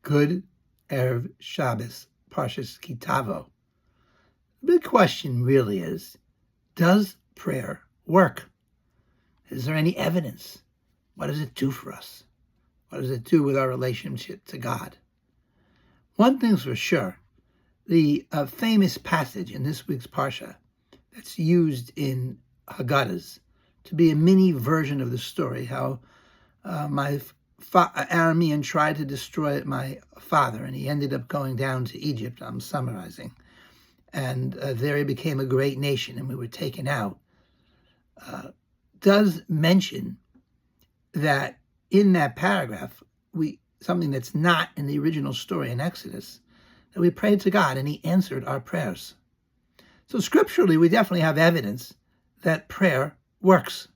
Good Erev Shabbos, Parshas Kitavo. The big question really is, does prayer work? Is there any evidence? What does it do for us? What does it do with our relationship to God? One thing's for sure, the famous passage in this week's Parsha that's used in Haggadahs to be a mini version of the story, how my Aramean tried to destroy my father, and he ended up going down to Egypt. I'm summarizing. And there he became a great nation, and we were taken out. Does mention that in that paragraph, something that's not in the original story in Exodus, that we prayed to God, and he answered our prayers. So scripturally, we definitely have evidence that prayer works.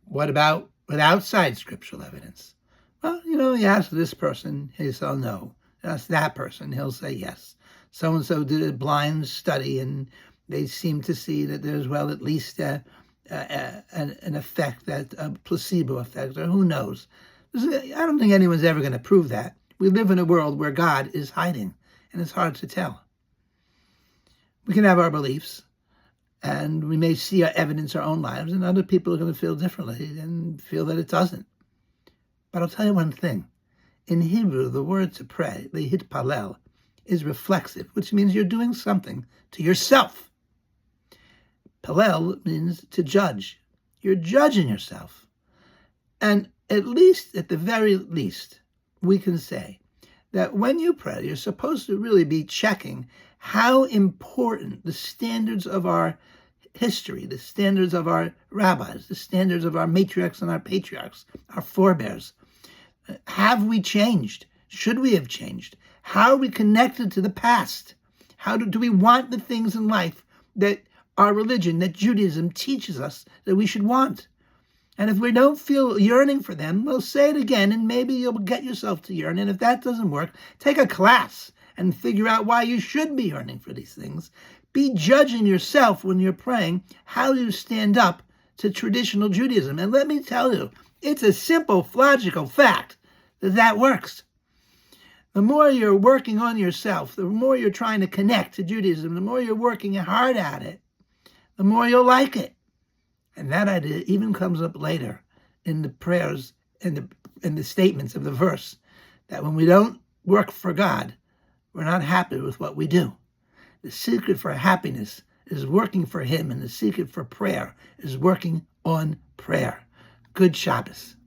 What about with outside scriptural evidence? Well, you ask this person, he'll say no. You ask that person, he'll say yes. So-and-so did a blind study, and they seem to see that there's, at least an effect, a placebo effect, or who knows. I don't think anyone's ever going to prove that. We live in a world where God is hiding, and it's hard to tell. We can have our beliefs, and we may see our evidence in our own lives, and other people are going to feel differently and feel that it doesn't. But I'll tell you one thing. In Hebrew, the word to pray, lehitpalel, is reflexive, which means you're doing something to yourself. Palel means to judge. You're judging yourself. And at the very least, we can say that when you pray, you're supposed to really be checking how important the standards of our history, the standards of our rabbis, the standards of our matriarchs and our patriarchs, our forebears. Have we changed? Should we have changed? How are we connected to the past? How do we want the things in life that our religion, that Judaism teaches us that we should want? And if we don't feel yearning for them, we'll say it again, and maybe you'll get yourself to yearn. And if that doesn't work, take a class and figure out why you should be yearning for these things. Be judging yourself when you're praying how you stand up to traditional Judaism. And let me tell you, it's a simple, logical fact that works. The more you're working on yourself, the more you're trying to connect to Judaism, the more you're working hard at it, the more you'll like it. And that idea even comes up later in the prayers and the statements of the verse, that when we don't work for God, we're not happy with what we do. The secret for happiness is working for him, and the secret for prayer is working on prayer. Good Shabbos.